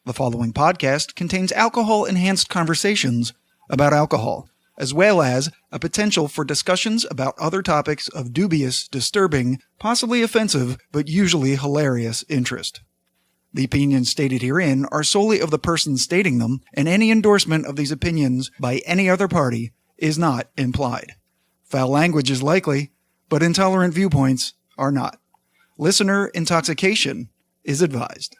The following podcast contains alcohol-enhanced conversations about alcohol, as well as a potential for discussions about other topics of dubious, disturbing, possibly offensive, but usually hilarious interest. The opinions stated herein are solely of the person stating them, and any endorsement of these opinions by any other party is not implied. Foul language is likely, but intolerant viewpoints are not. Listener intoxication is advised.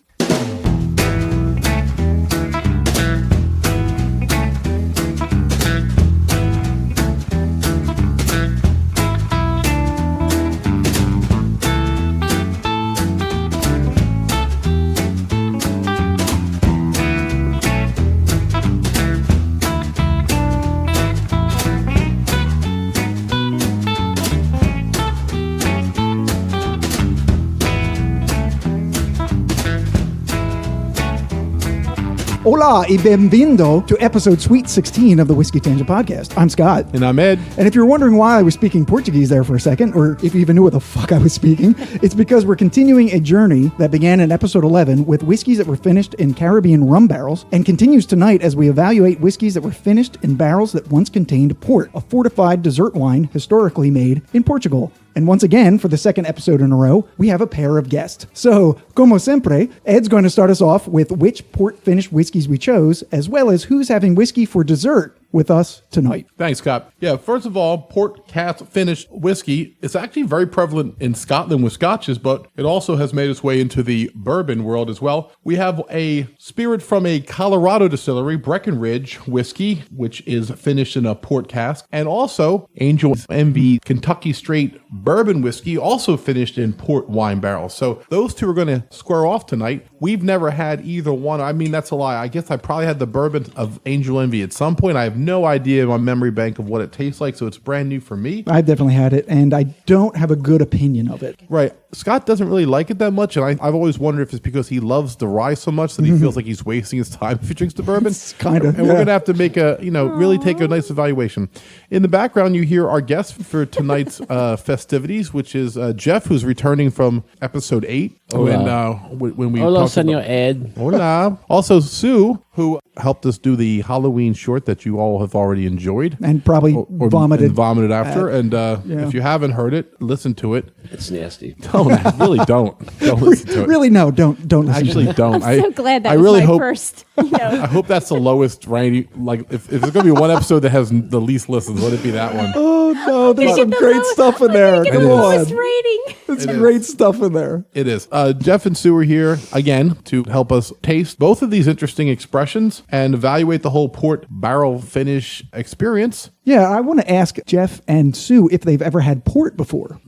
Hola y bienvenido to episode Sweet 16 of the Whiskey Tangent Podcast. I'm Scott. And I'm Ed. And if you're wondering why I was speaking Portuguese there for a second, or if you even knew what the fuck I was speaking, it's because we're continuing a journey that began in episode 11 with whiskeys that were finished in Caribbean rum barrels and continues tonight as we evaluate whiskeys that were finished in barrels that once contained port, a fortified dessert wine historically made in Portugal. And once again, for the second episode in a row, we have a pair of guests. So, como siempre, Ed's going to start us off with which port-finished whiskeys we chose, as well as who's having whiskey for dessert with us tonight. Thanks, Scott. Yeah, first of all, port cask finished whiskey is actually very prevalent in Scotland with scotches, but it also has made its way into the bourbon world as well. We have a spirit from a Colorado distillery, Breckenridge whiskey, which is finished in a port cask, and also Angel Envy Kentucky Straight bourbon whiskey, also finished in port wine barrels. So those two are going to square off tonight. We've never had either one. I mean, that's a lie. I guess I probably had the bourbon of Angel Envy at some point. I have no idea in my memory bank of what it tastes like, so it's brand new for me. I've definitely had it, and I don't have a good opinion of it. Right. Scott doesn't really like it that much, and I've always wondered if it's because he loves the rye so much that he feels like he's wasting his time if he drinks the bourbon. Kind of. And we're going to have to make really take a nice evaluation. In the background, you hear our guest for tonight's festivities, which is Jeff, who's returning from episode 8. When we Hola, Senor Ed. Hola. Also, Sue, who helped us do the Halloween short that you all have already enjoyed. And probably vomited after. If you haven't heard it, listen to it. It's nasty. Really don't. Don't listen to it. Really, no, don't listen Actually, to it. don't. I'm so glad that I was really my hope, first. I hope that's the lowest rating. Like, if there's going to be one episode that has the least listens, let it be that one. Oh, no, there's some great stuff in there. Come on. Rating. It's great stuff in there. It is. Jeff and Sue are here again to help us taste both of these interesting expressions and evaluate the whole port barrel finish experience. Yeah, I want to ask Jeff and Sue if they've ever had port before.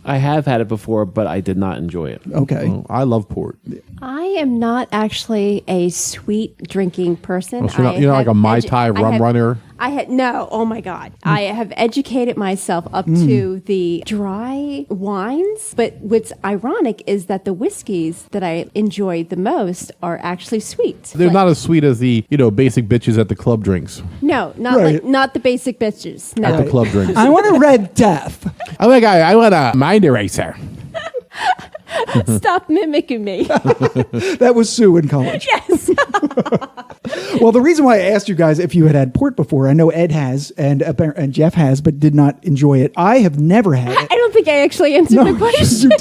I have had it before, but I did not enjoy it. Okay. Oh, I love port. I am not actually a sweet drinking person. So you're not like a Mai Tai rum runner? Oh my God. I have educated myself up to the dry wines, but what's ironic is that the whiskeys that I enjoy the most are actually sweet. They're not as sweet as the, basic bitches at the club drinks. No, not the basic bitches. No. At the club drinks. I want a Red Death. Oh my God, I want a mind eraser. Stop mimicking me. That was Sue in college. Yes. Well, the reason why I asked you guys if you had port before, I know Ed has and Jeff has, but did not enjoy it. I have never had it. I don't think I actually answered the question.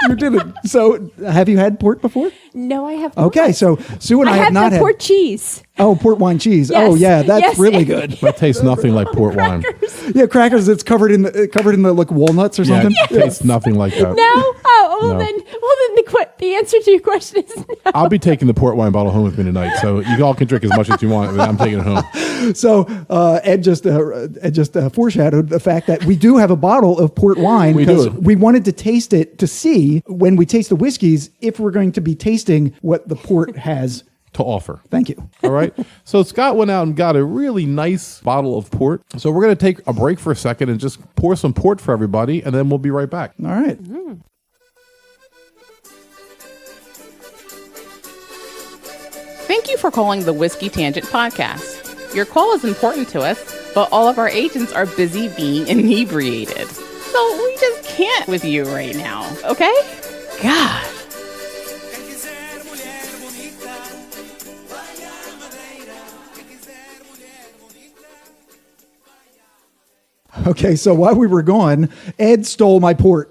You didn't. So, have you had port before? No, I have not. Okay, so Sue and I have not had port cheese. Oh, port wine cheese. Yes. Oh, yeah, that's really good. That tastes nothing like port wine. Yeah, crackers. It's covered in the like walnuts or something. Yeah, it tastes nothing like that. No. Then the answer to your question is no. I'll be taking the port wine bottle home with me tonight, so you all can drink as much as you want. I'm taking it home. So Ed just foreshadowed the fact that we do have a bottle of port wine because we wanted to taste it to see when we taste the whiskeys if we're going to be tasting what the port has to offer. Thank you. All right. So Scott went out and got a really nice bottle of port. So we're going to take a break for a second and just pour some port for everybody, and then we'll be right back. All right. Thank you for calling the Whiskey Tangent Podcast. Your call is important to us, but all of our agents are busy being inebriated. So we just can't with you right now, okay? God. Okay, so while we were gone, Ed stole my port.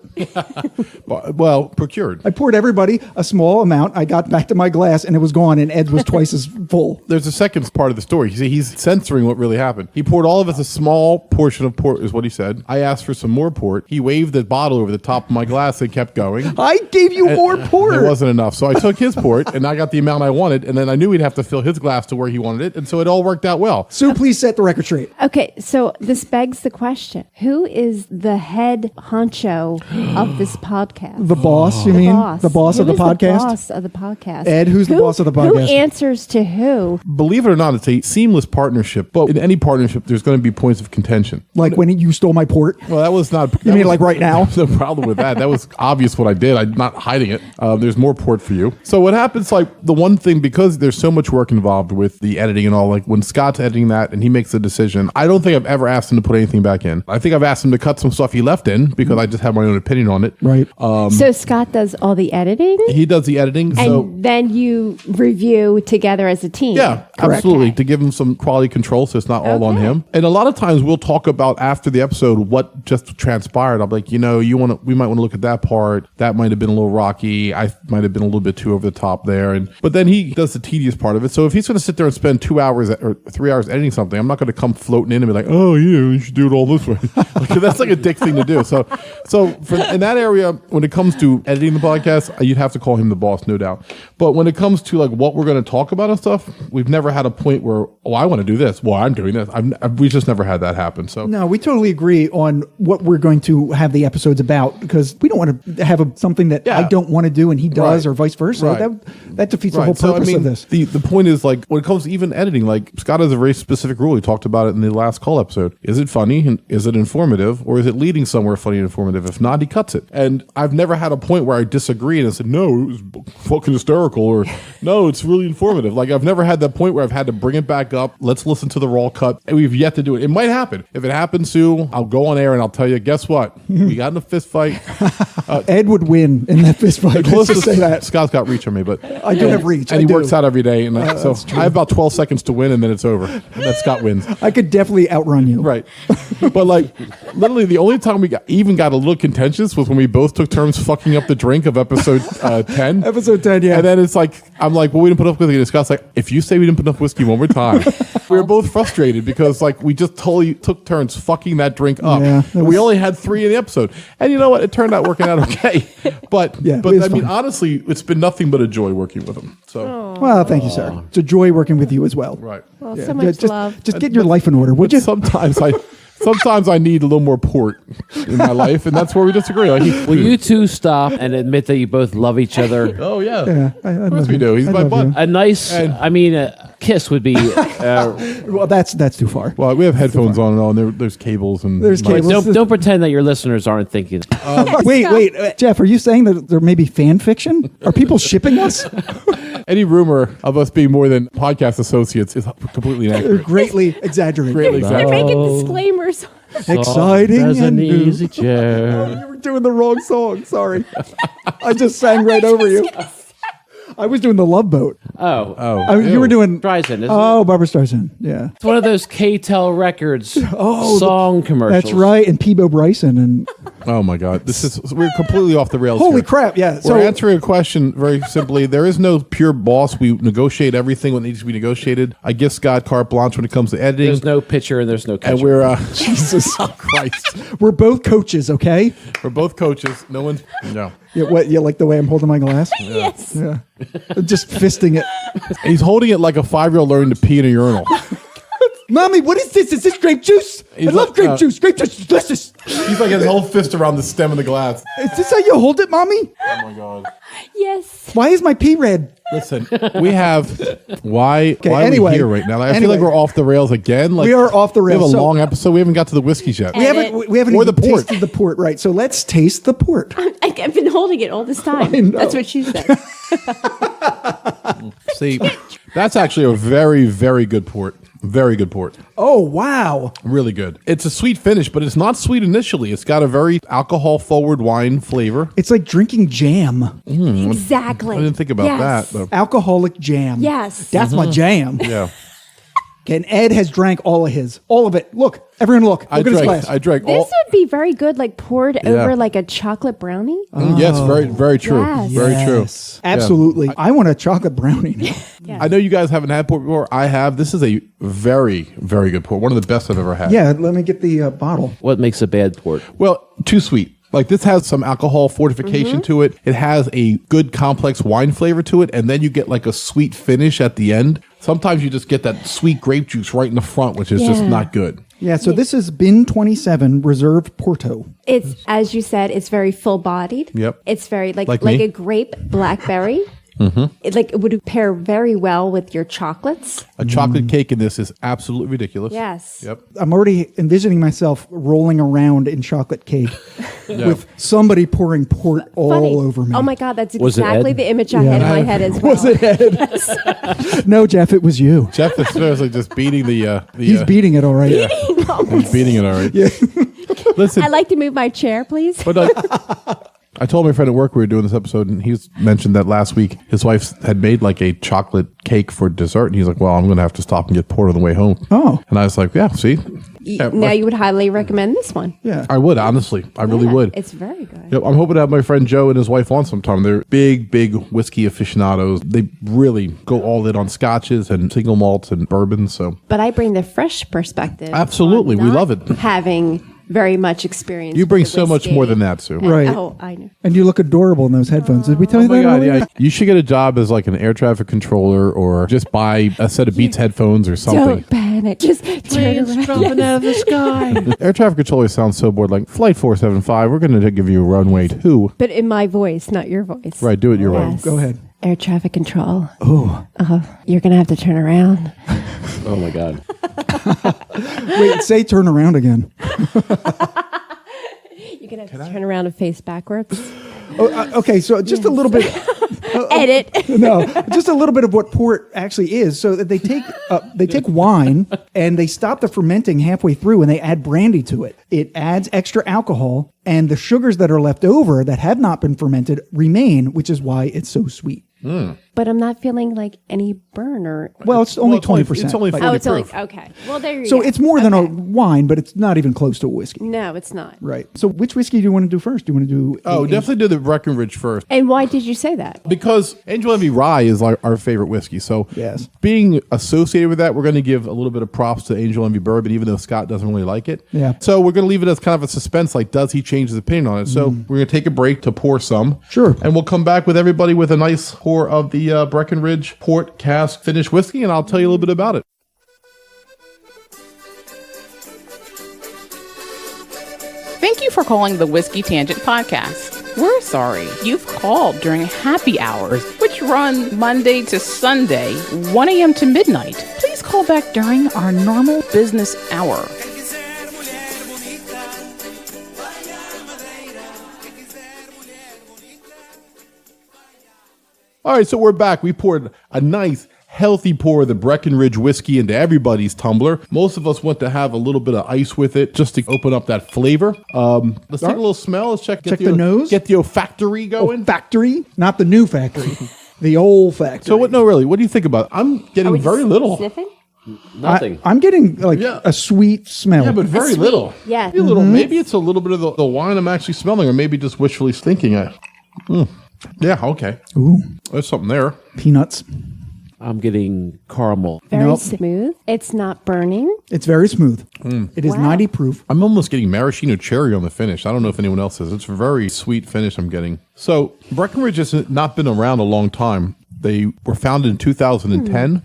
Well, procured. I poured everybody a small amount. I got back to my glass and it was gone, and Ed's was twice as full. There's a second part of the story. You see, he's censoring what really happened. He poured all of us a small portion of port, is what he said. I asked for some more port. He waved the bottle over the top of my glass and kept going. I gave you more port. It wasn't enough. So I took his port and I got the amount I wanted. And then I knew he'd have to fill his glass to where he wanted it. And so it all worked out well. Sue, please set the record straight. Okay, so this begs the question: who is the head honcho of this podcast? The boss, you mean? The boss Who of the is podcast? The boss of the podcast. Ed, who's the boss of the podcast? Who answers to who? Believe it or not, it's a seamless partnership. But in any partnership, there's going to be points of contention. Like when you stole my port? Well, that was not. You mean like right now? No problem with that. That was obvious what I did. I'm not hiding it. There's more port for you. So what happens, like the one thing, because there's so much work involved with the editing and all, like when Scott's editing that and he makes the decision, I don't think I've ever asked him to put anything back in. I think I've asked him to cut some stuff he left in because I just have my own opinion on it. Right. So Scott does all the editing? He does the editing. And then you review together as a team. Yeah, Correct. absolutely. Okay. To give him some quality control so it's not all on Okay. him. And a lot of times we'll talk about after the episode what just transpired. I'm like, we might want to look at that part. That might have been a little rocky. I might have been a little bit too over the top there. But then he does the tedious part of it. So if he's going to sit there and spend 2 hours or 3 hours editing something, I'm not going to come floating in and be like, oh, yeah, you should do it all this way. That's like a dick thing to do. So in that area, when it comes to editing the podcast, you'd have to call him the boss, no doubt. But when it comes to like what we're going to talk about and stuff, we've never had a point where, I want to do this. Well, I'm doing this. We just never had that happen. So No, we totally agree on what we're going to have the episodes about, because we don't want to have something that I don't want to do and he does, Right. or vice versa. Right. That defeats the whole purpose of this. The point is, like, when it comes to even editing, like, Scott has a very specific rule. He talked about it in the last call episode. Is it funny? And is it informative? Or is it leading somewhere funny and informative? If not, he cuts it. And I've never had a point where I disagree and I said, no, it was fucking hysterical, or no, it's really informative. Like, I've never had that point where I've had to bring it back up. Let's listen to the raw cut. And we've yet to do it. It might happen. If it happens, Sue, I'll go on air and I'll tell you, guess what? We got in a fist fight. Ed would win in that fist fight. Let's just say that. Scott's got reach on me, but I do have reach. and I he do. works out every day. And so I have about 12 seconds to win, and then it's over. And then Scott wins. I could definitely outrun you. Right. But like, literally the only time we got a little contentious was when we both took turns fucking up the drink of episode 10. Episode 10, yeah. And then it's like, I'm like, well, we didn't put enough whiskey. And Scott's like, if you say we didn't put enough whiskey one more time. We were both frustrated because like we just totally took turns fucking that drink up. Yeah, And we only had 3 in the episode. And you know what? It turned out working out okay. But Yeah, but it was I mean, fun. honestly, it's been nothing but a joy working with him. So Well, thank you, sir. It's a joy working with you as well. right. Well, Yeah, so much just, love. Just get your life in order, would But you? sometimes I need a little more port in my life, and that's where we disagree. Like, Will you two stop and admit that you both love each other? oh yeah, Yeah, I of course love we you. do. He's I my love bud. you. A nice, And- a kiss would be. Well, that's too far. Well, we have headphones on and all, and there's cables and There's mics. cables. don't pretend that your listeners aren't thinking. Wait, Jeff, are you saying that there may be fan fiction? Are people shipping us? Any rumor of us being more than podcast associates is completely They're inaccurate. greatly exaggerated. Greatly They're exaggerated. making disclaimers. Exciting There's and an new. easy chair. You were doing the wrong song. Sorry. I just sang right over you. I was doing the Love Boat. Oh, You were doing. Streisand, isn't it? Oh, Barbara Streisand. Yeah. It's one of those K-Tel Records song commercials. That's right. And Peebo Bryson. And Oh my God, we're completely off the rails. holy here. crap. Yeah. We're So answering a question very simply. There is no pure boss. We negotiate everything when it needs to be negotiated. I give Scott carte blanche when it comes to editing. There's no pitcher and there's no catcher. and we're Jesus. Christ. We're both coaches, okay? We're both coaches. No one's no. Yeah, what? You like the way I'm holding my glass? Yes. Yeah. Just fisting it. He's holding it like a 5-year-old learning to pee in a urinal. Mommy, what is this? Is this grape juice? I He's love like, grape juice. Grape juice is delicious. He's like his whole fist around the stem of the glass. Is this how you hold it, Mommy? Oh my God. Yes. Why is my pee red? Listen, we have why are anyway. we here right now? Like, I feel Anyway. like we're off the rails again. Like We are off the We rails. have a So- long episode. We haven't got to the whiskeys yet. We haven't Or even the port. tasted the port, right? So let's taste the port. I've been holding it all this I time. know. That's what she said. See, that's actually a very, very good port. Very good port. Oh, wow. Really good. It's a sweet finish, but it's not sweet initially. It's got a very alcohol-forward wine flavor. It's like drinking jam. Exactly. I didn't think about Yes. that. But Alcoholic jam. Yes. That's my jam. yeah. And Ed has drank all of his. All of it. Look. Everyone look. Look at his glass. I drank This all. would be very good, like poured over like a chocolate brownie. Yes, very true. Yes. Very true. Absolutely. I want a chocolate brownie now. Yes. I know you guys haven't had port before. I have. This is a very, very good port. One of the best I've ever had. Yeah, let me get the bottle. What makes a bad port? Well, too sweet. Like this has some alcohol fortification to it. It has a good complex wine flavor to it. And then you get like a sweet finish at the end. Sometimes you just get that sweet grape juice right in the front, which is just not good. Yeah, so this is Bin 27 Reserve Porto. It's, as you said, it's very full-bodied. Yep. It's very like me. a grape blackberry. It would pair very well with your chocolates. A chocolate cake in this is absolutely ridiculous. Yes. Yep. I'm already envisioning myself rolling around in chocolate cake with somebody pouring port all over me. Oh my God, that's Was it exactly Ed? the image I had in my head as well. Was it Ed? No, Jeff, it was you. Jeff is seriously just beating the He's beating it all right. He's beating it all right. Listen, I'd like to move my chair, please. but I told my friend at work we were doing this episode, and he's mentioned that last week his wife had made like a chocolate cake for dessert, and he's like, "Well, I'm going to have to stop and get port on the way home." Oh. And I was like, "Yeah, see, Now you would highly recommend this one. Yeah. I would honestly, I really Yeah, would." It's very good. Yep, I'm hoping to have my friend Joe and his wife on sometime. They're big whiskey aficionados. They really go all in on scotches and single malts and bourbons. So But I bring the fresh perspective. Absolutely, on we not love it. Having very much experience. you bring with the so much whiskey. more than that, Sue. Right. Oh, I know. And you look adorable in those headphones. Did we tell you Oh my that God, earlier? yeah. You should get a job as like an air traffic controller or just buy a set of Beats headphones or something. Don't panic. Just turn around. Dropping out of the sky. Air traffic controller sounds so bored. Like, Flight 475, we're going to give you a runway 2. But in my voice, not your voice. Right, do it your way. Yes. Go ahead. Air traffic control. Oh. You're going to have to turn around. Oh my God. Wait, say turn around again. You're going to have to turn around and face backwards. Okay, so just a little bit. Edit. No, just a little bit of what port actually is. So that they take wine and they stop the fermenting halfway through and they add brandy to it. It adds extra alcohol, and the sugars that are left over that have not been fermented remain, which is why it's so sweet. But I'm not feeling like any burn or. Well, it's only 20%. It's only Like, 40 Oh, it's only. proof. Okay. Well, there you so go. it's more than a Okay. wine, but it's not even close to a whiskey. No, it's not. Right. So which whiskey do you want to do first? Do you want to do? Oh, definitely do the Breckenridge first. And why did you say that? Because Angel Envy Rye is like our favorite whiskey. So Yes. being associated with that, we're going to give a little bit of props to Angel Envy Bourbon, even though Scott doesn't really like it. Yeah. So we're going to leave it as kind of a suspense, like, does he change his opinion on it? So we're going to take a break to pour some. Sure. And we'll come back with everybody with a nice pour of the Breckenridge Port Cask Finished Whiskey, and I'll tell you a little bit about it. Thank you for calling the Whiskey Tangent Podcast. We're sorry you've called during happy hours, which run Monday to Sunday, 1 a.m. to midnight. Please call back during our normal business hour. All right, so we're back. We poured a nice, healthy pour of the Breckenridge whiskey into everybody's tumbler. Most of us want to have a little bit of ice with it just to open up that flavor. Let's take a little smell. Let's check the nose. Get the olfactory going. Factory, not the new factory, the old factory. So what? No, really. What do you think about it? I'm getting very little. Sniffing? Nothing. I'm getting like a sweet smell. Yeah, but very sweet. little. Yeah. Maybe a little. Maybe it's a little bit of the wine I'm actually smelling, or maybe just wishfully thinking. Yeah. Okay. Ooh, There's something there. peanuts. I'm getting caramel. Very Nope. smooth. It's not burning. It's very smooth. It is Wow. 90 proof. I'm almost getting maraschino cherry on the finish. I don't know if anyone else is. It's a very sweet finish I'm getting. So Breckenridge has not been around a long time. They were founded in 2010.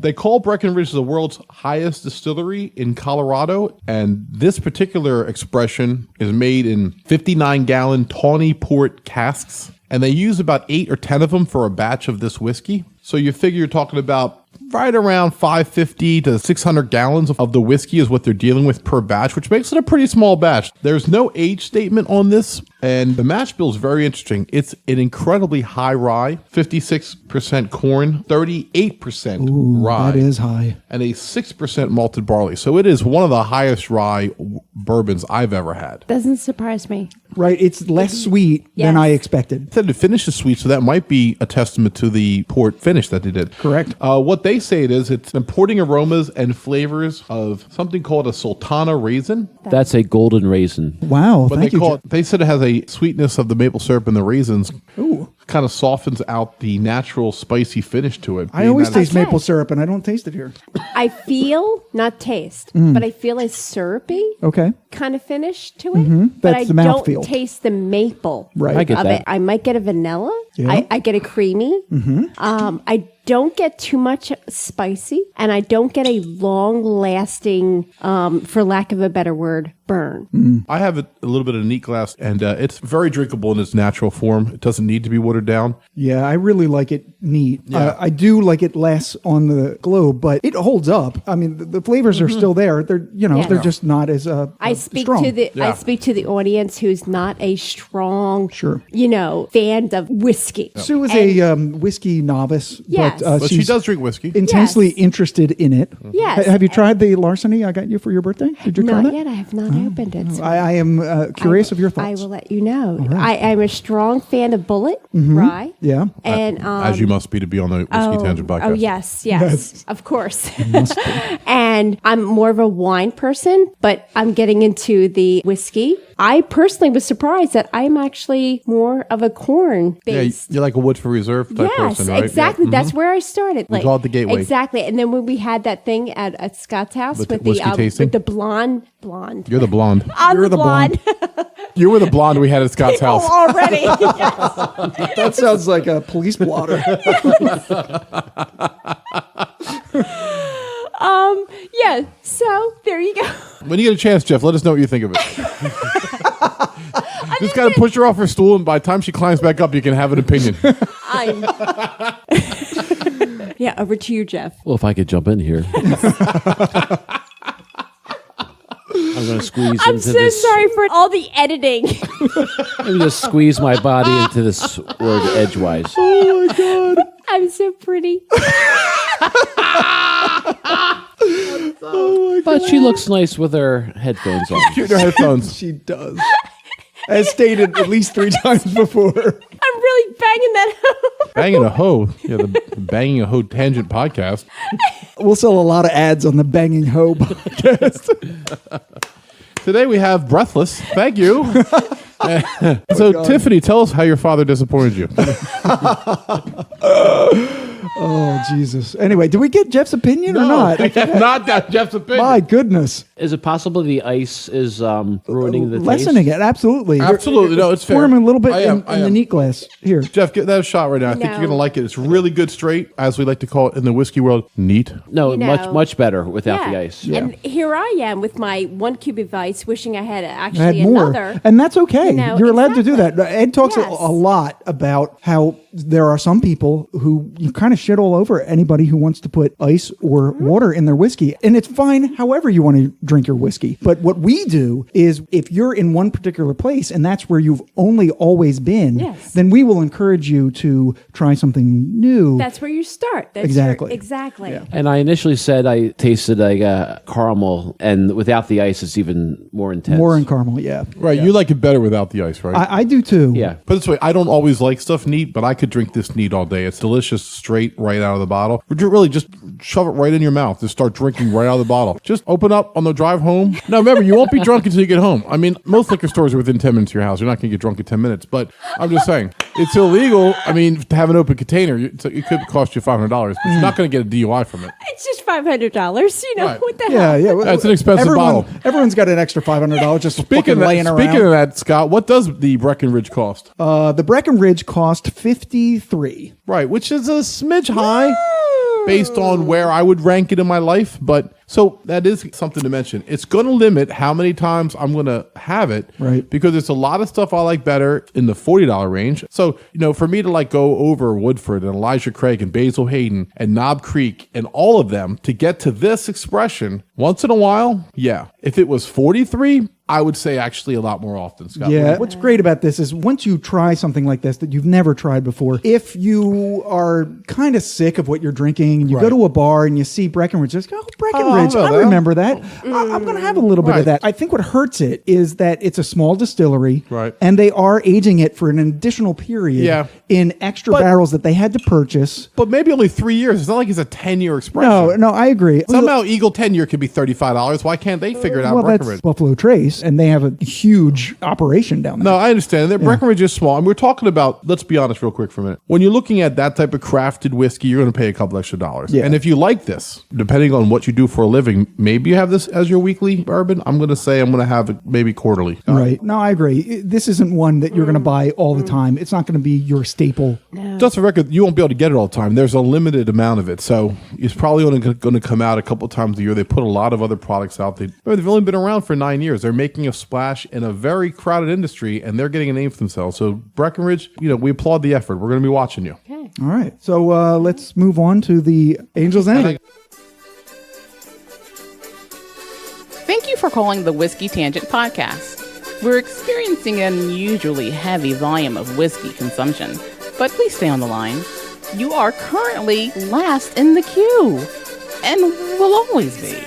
They call Breckenridge the world's highest distillery in Colorado. And this particular expression is made in 59-gallon tawny port casks. And they use about 8 or 10 of them for a batch of this whiskey. So you figure you're talking about right around 550 to 600 gallons of the whiskey is what they're dealing with per batch, which makes it a pretty small batch. There's no age statement on this, and the mash bill is very interesting. It's an incredibly high rye, 56% corn, 38% rye. That is high. And a 6% malted barley. So it is one of the highest rye bourbons I've ever had. Doesn't surprise me. Right. It's less sweet than Yes. I expected. Said the finish is sweet, so that might be a testament to the port finish that they did. Correct. What they they say it is, it's importing aromas and flavors of something called a sultana raisin. That's a golden raisin. Wow, But thank they you. call it, they said it has a sweetness of the maple syrup and the raisins. Ooh. Kind of softens out the natural spicy finish to it. I being always that taste Okay. maple syrup, and I don't taste it here. I feel, not taste, but I feel a syrupy Okay. kind of finish to it. But That's I the don't mouthfeel. taste the maple Right. I get of that. it. I might get a vanilla. Yeah. I get a creamy. I don't get too much spicy, and I don't get a long-lasting, for lack of a better word, burn. I have a little bit of neat glass, and it's very drinkable in its natural form. It doesn't need to be watered down. Yeah, I really like it neat. Yeah. I do like it less on the globe, but it holds up. I mean, the flavors are still there. They're Yeah. they're just not as I speak strong. to the Yeah. I speak to the audience who's not a strong, Sure. fan of whiskey. Sue is a whiskey novice, Yes. But she she's does drink whiskey. intensely Yes. interested in it. Yes. Have you tried the Larceny I got you for your birthday? Did you try Not that? yet. I have not opened it. so I am curious of your I thoughts. will let you know. I'm a strong fan of Bulleit rye. Yeah. And as you must be to be on the Whiskey Tangent podcast. Oh yes, Yes. of course. And I'm more of a wine person, but I'm getting into the whiskey. I personally was surprised that I'm actually more of a corn Yeah, based. you're like a Woodford Reserve type Yes, person, right? exactly. Yeah. That's where I started. call it the gateway. Exactly. And then when we had that thing at Scott's house With with the the whiskey tasting? with the blonde. You're the blonde. I'm You're the the blonde. You were the blonde we had at Scott's Oh, house. already. Yes. That sounds like a police blotter. Yeah. So there you go. When you get a chance, Jeff, let us know what you think of it. Just got to push her off her stool, and by the time she climbs back up, you can have an opinion. I'm. Yeah. Over to you, Jeff. Well, if I could jump in here. I'm going to squeeze I'm into so this. sorry for all the editing. Let me just squeeze my body into this word edgewise. Oh my god. I'm so pretty. But she looks nice with her headphones on. Shoot your headphones. She does. As stated at least 3 times before. I'm really banging that home. Banging a hoe. Yeah, the Banging a Hoe Tangent podcast. We'll sell a lot of ads on the Banging Hoe podcast. Today we have Breathless. Thank you. So, Tiffany, tell us how your father disappointed you. Oh, Jesus. Anyway, did we get Jeff's opinion or not? Not that Jeff's opinion. My goodness. Is it possible the ice is ruining the Lessening taste? it, absolutely. Absolutely. No, it's fair. Pour him a little bit I am, in the neat glass. Here. Jeff, get that a shot right now. I think No. you're going to like it. It's really good straight, as we like to call it in the whiskey world, neat. No, You know. much better without the ice. And here I am with my 1 cube of ice, wishing I had I actually had more. another. And that's okay. You know, You're allowed to do that. exactly. Ed talks Yes. a lot about how there are some people who you kind of shit all over anybody who wants to put ice or Mm-hmm. water in their whiskey. And it's fine however you want to drink your whiskey. But what we do is if you're in one particular place and that's where you've only always been, Yes. then we will encourage you to try something new. That's where you start. That's Exactly. Exactly. Yeah. And I initially said I tasted like a caramel, and without the ice, it's even more intense. More in caramel, yeah. Right. You like it better without the ice, right? I do too. Yeah. Put it this way, I don't always like stuff neat, but I could drink this neat all day. It's delicious, straight right out of the bottle. Really, just shove it right in your mouth. Just start drinking right out of the bottle. Just open up on the drive home. Now, remember, you won't be drunk until you get home. I mean, most liquor stores are within 10 minutes of your house. You're not going to get drunk in 10 minutes. But I'm just saying, it's illegal. I mean, to have an open container, it could cost you $500, but you're not going to get a DUI from it. It's just $500. You know Right. what the Yeah, hell? yeah. That's an expensive bottle. Everyone's got an extra $500 just Speaking fucking laying around. of that, Scott, what does the Breckenridge cost? The Breckenridge cost $53. Right, which is a smidge high based on where I would rank it in my life. But so that is something to mention. It's going to limit how many times I'm going to have it. Right. Because there's a lot of stuff I like better in the $40 range. So, for me to like go over Woodford and Elijah Craig and Basil Hayden and Knob Creek and all of them to get to this expression once in a while, yeah. If it was 43, I would say actually a lot more often, Scott. Yeah. What's great about this is once you try something like this that you've never tried before, if you are kind of sick of what you're drinking and you go to a bar and you see Breckenridge, just go, Breckenridge, I remember that. I'm going to have a little bit of that. I think what hurts it is that it's a small distillery, and they are aging it for an additional period in extra barrels that they had to purchase. But maybe only 3 years. It's not like it's a 10-year expression. No, I agree. Somehow Eagle 10-year could be $35. Why can't they figure it out? Well, Breckenridge. that's Buffalo Trace, and they have a huge operation down there. No, I understand. Breckenridge is small. And we're talking about, let's be honest real quick for a minute. When you're looking at that type of crafted whiskey, you're going to pay a couple extra dollars. Yeah. And if you like this, depending on what you do for a living, maybe you have this as your weekly bourbon. I'm going to say I'm going to have it maybe quarterly. Right. No, I agree. This isn't one that you're going to buy all the time. It's not going to be your staple. No. Just for record, you won't be able to get it all the time. There's a limited amount of it. So it's probably only going to come out a couple times a year. They put a lot of other products out. They've only been around for 9 years. They're making a splash in a very crowded industry, and they're getting a name for themselves. So Breckenridge, we applaud the effort. We're going to be watching you. Okay. All right. So let's move on to the Angel's Envy. Thank you for calling the Whiskey Tangent Podcast. We're experiencing an unusually heavy volume of whiskey consumption, but please stay on the line. You are currently last in the queue, and will always be.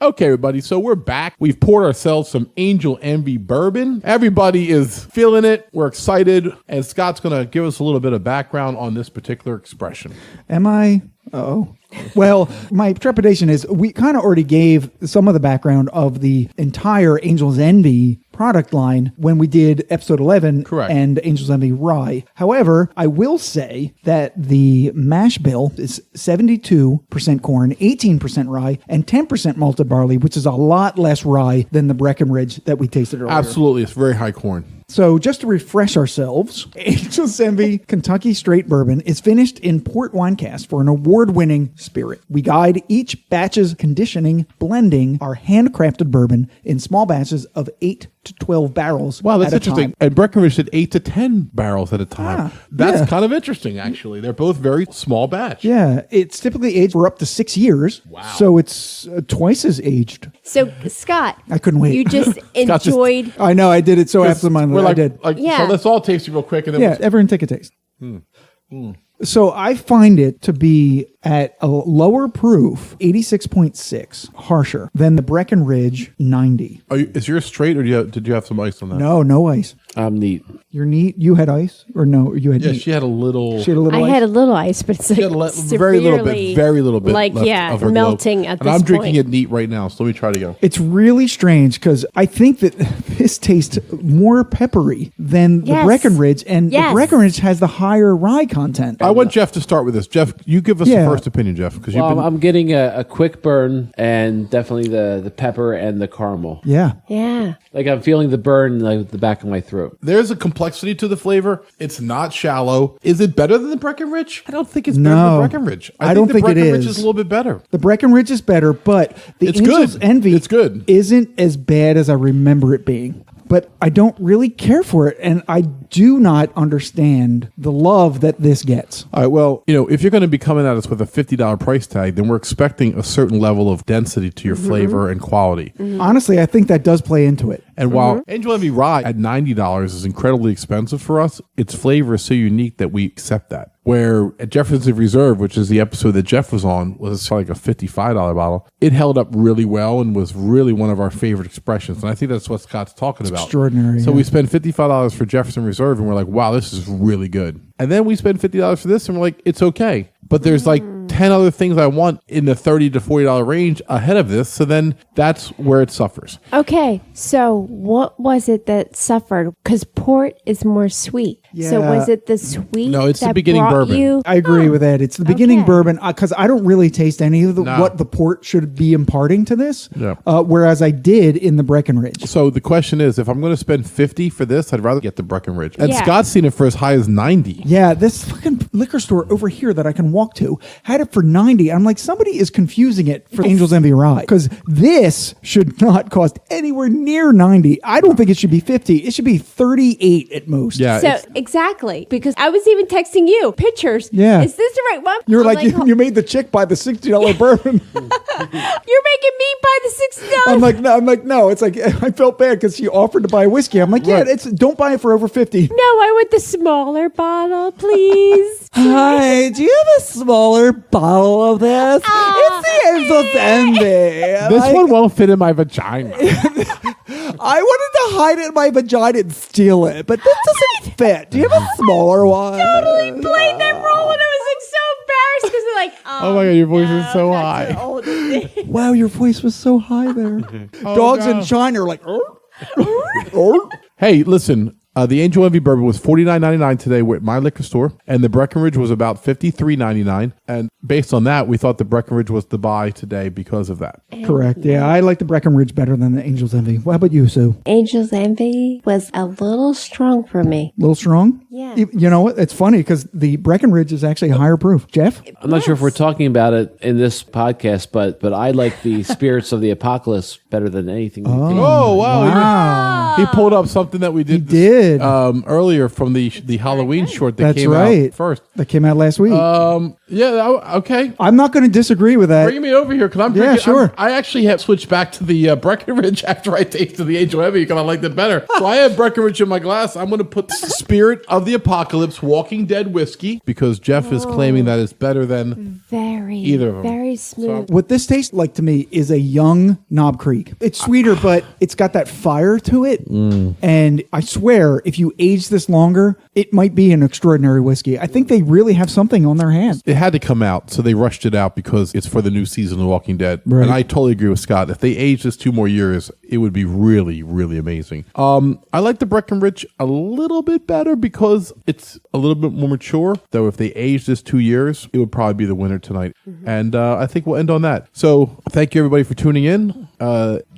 Okay, everybody, so we're back. We've poured ourselves some Angel Envy bourbon. Everybody is feeling it. We're excited. And Scott's going to give us a little bit of background on this particular expression. Am I? Uh-oh. Well, my trepidation is we kind of already gave some of the background of the entire Angel's Envy product line when we did episode 11 Correct. And Angel's Envy Rye. However, I will say that the mash bill is 72% corn, 18% rye, and 10% malted barley, which is a lot less rye than the Breckenridge that we tasted earlier. Absolutely. It's very high corn. So just to refresh ourselves, Angel's Envy Kentucky Straight Bourbon is finished in port wine cask for an award-winning spirit. We guide each batch's conditioning, blending our handcrafted bourbon in small batches of 8 to 12 barrels. Wow, that's at a interesting. time. And Breckenridge did 8 to 10 barrels at a time. That's kind of interesting, actually. They're both very small batch. Yeah, it's typically aged for up to 6 years. Wow. So it's twice as aged. So, Scott, I couldn't wait. You just enjoyed. I know, I did it so absentmindedly. I did. Yeah. So let's all taste it real quick. And then Yeah, everyone take a taste. So I find it to be at a lower proof, 86.6, harsher than the Breckenridge 90. Is yours straight, or did you have some ice on that? No ice. Neat. You're neat. You had ice, or no? You had Yeah, neat. she had a little. She had a little I ice. had a little ice, but it's like very little bit, very little bit. like, left yeah, of her melting globe. at And this I'm drinking point. it neat right now, so let me try to go. It's really strange because I think that this tastes more peppery than the Yes. Breckenridge, and Yes. the Breckenridge has the higher rye content. I want Jeff to start with this. Jeff, you give us Yeah. the first opinion, Jeff, because you've Well, been. I'm getting a quick burn and definitely the pepper and the caramel. Yeah. Yeah. Like I'm feeling the burn in like the back of my throat. There's a complexity to the flavor. It's not shallow. Is it better than the Breckenridge? I don't think it's better No. than the Breckenridge. I don't think it the Breckenridge is. is a little bit better. The Breckenridge is better, but the It's Angel's good. Envy It's good. isn't as bad as I remember it being. But I don't really care for it, and I do not understand the love that this gets. All right, well, if you're going to be coming at us with a $50 price tag, then we're expecting a certain level of density to your flavor and quality. Honestly, I think that does play into it. And while Angel Envy Rye at $90 is incredibly expensive for us, its flavor is so unique that we accept that. Where at Jefferson Reserve, which is the episode that Jeff was on, was like a $55 bottle. It held up really well and was really one of our favorite expressions. And I think that's what Scott's talking about. Extraordinary. So yeah. we spend $55 for Jefferson Reserve and we're like, wow, this is really good. And then we spend $50 for this and we're like, it's okay. But there's like 10 other things I want in the $30 to $40 range ahead of this. So then that's where it suffers. Okay, so what was it that suffered? Because port is more sweet. So Yeah. was it the sweet? No, it's the that beginning brought bourbon. You? I agree with that. It's the beginning Okay. bourbon because I don't really taste any of No. what the port should be imparting to this. Yeah. Whereas I did in the Breckenridge. So the question is, if I'm going to spend $50 for this, I'd rather get the Breckenridge. And Yeah. Scott's seen it for as high as $90. Yeah, this fucking liquor store over here that I can walk to had it up for 90. I'm like, somebody is confusing it for Angel's Envy Rye, because this should not cost anywhere near 90. I don't think it should be 50. It should be 38 at most. Yeah. So exactly, because I was even texting you pictures. Yeah. Is this the right one? You're I'm like, you made the chick buy the $60 bourbon. you're making me buy the $60. I'm like, no. It's like, I felt bad because she offered to buy whiskey. I'm like, yeah, don't buy it for over 50. No, I want the smaller bottle, please. Hi, do you have a smaller bottle of this? It's the Angel's Envy. This one won't fit in my vagina. I wanted to hide it in my vagina and steal it, but this doesn't fit. Do you have a smaller one? Totally played that role, and I was like so embarrassed because they're like, Oh my God, your voice is so high. Wow, your voice was so high there. Dogs in China are like, Hey, listen. The Angel Envy bourbon was $49.99 today at my liquor store, and the Breckenridge was about $53.99. And based on that, we thought the Breckenridge was the buy today because of that. correct. Yeah, I like the Breckenridge better than the Angel's Envy. What about you, Sue? Angel's Envy was a little strong for me. A little strong? Yeah. You know what? It's funny because the Breckenridge is actually higher proof. Jeff? I'm not sure if we're talking about it in this podcast, but I like the Spirits of the Apocalypse better than anything. Oh, wow. He pulled up something that we did. He did. Earlier from the Halloween short that That's came right. out first. That came out last week. Okay. I'm not going to disagree with that. Bring me over here because I'm Yeah, drinking. sure. I actually have switched back to the Breckenridge after I tasted the Angel Envy because I liked it better. So I have Breckenridge in my glass. I'm going to put Spirit of the Apocalypse Walking Dead whiskey because Jeff is claiming that it's better than either of them. Very smooth. What this tastes like to me is a young Knob Creek. It's sweeter, but it's got that fire to it. And I swear, if you age this longer, it might be an extraordinary whiskey. I think they really have something on their hands. It had to come out, so they rushed it out because it's for the new season of Walking Dead. Right. And I totally agree with Scott. If they age this 2 more years, it would be really, really amazing. I like the Breckenridge a little bit better because it's a little bit more mature. Though if they age this 2 years, it would probably be the winner tonight. And I think we'll end on that. So thank you everybody for tuning in.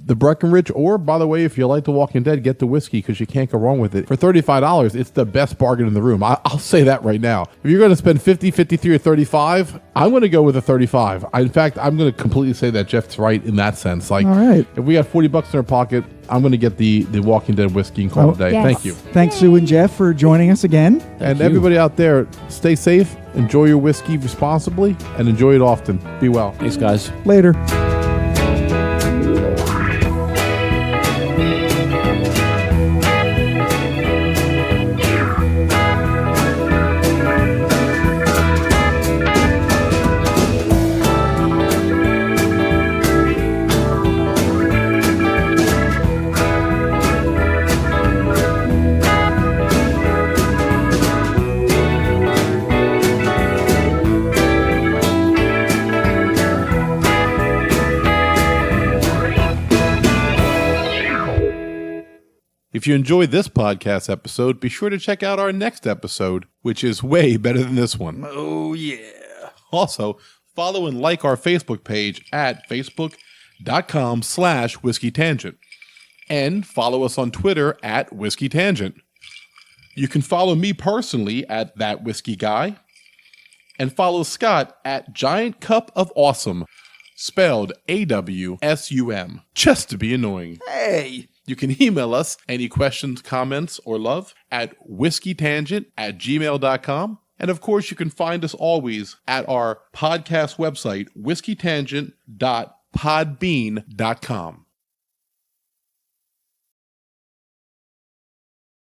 The Breckenridge, or by the way, if you like The Walking Dead, get the whiskey because you can't go wrong with it. For $35, it's the best bargain in the room. I'll say that right now. If you're going to spend 50, 53, or 35, I'm going to go with a 35. In fact, I'm going to completely say that Jeff's right in that sense. Like, All right. if we got $40 in our pocket, I'm going to get the Walking Dead whiskey and call it a day. Yes. Thank you. Thanks, Sue and Jeff, for joining us again. And everybody out there, stay safe, enjoy your whiskey responsibly, and enjoy it often. Be well. Thanks, guys. Later. If you enjoyed this podcast episode, be sure to check out our next episode, which is way better than this one. Oh, yeah. Also, follow and like our Facebook page at facebook.com/Whiskey Tangent. And follow us on Twitter at Whiskey Tangent. You can follow me personally at That Whiskey Guy. And follow Scott at Giant Cup of Awesome, spelled AWSUM, just to be annoying. Hey! You can email us any questions, comments, or love at whiskeytangent@gmail.com. And of course, you can find us always at our podcast website, whiskeytangent.podbean.com.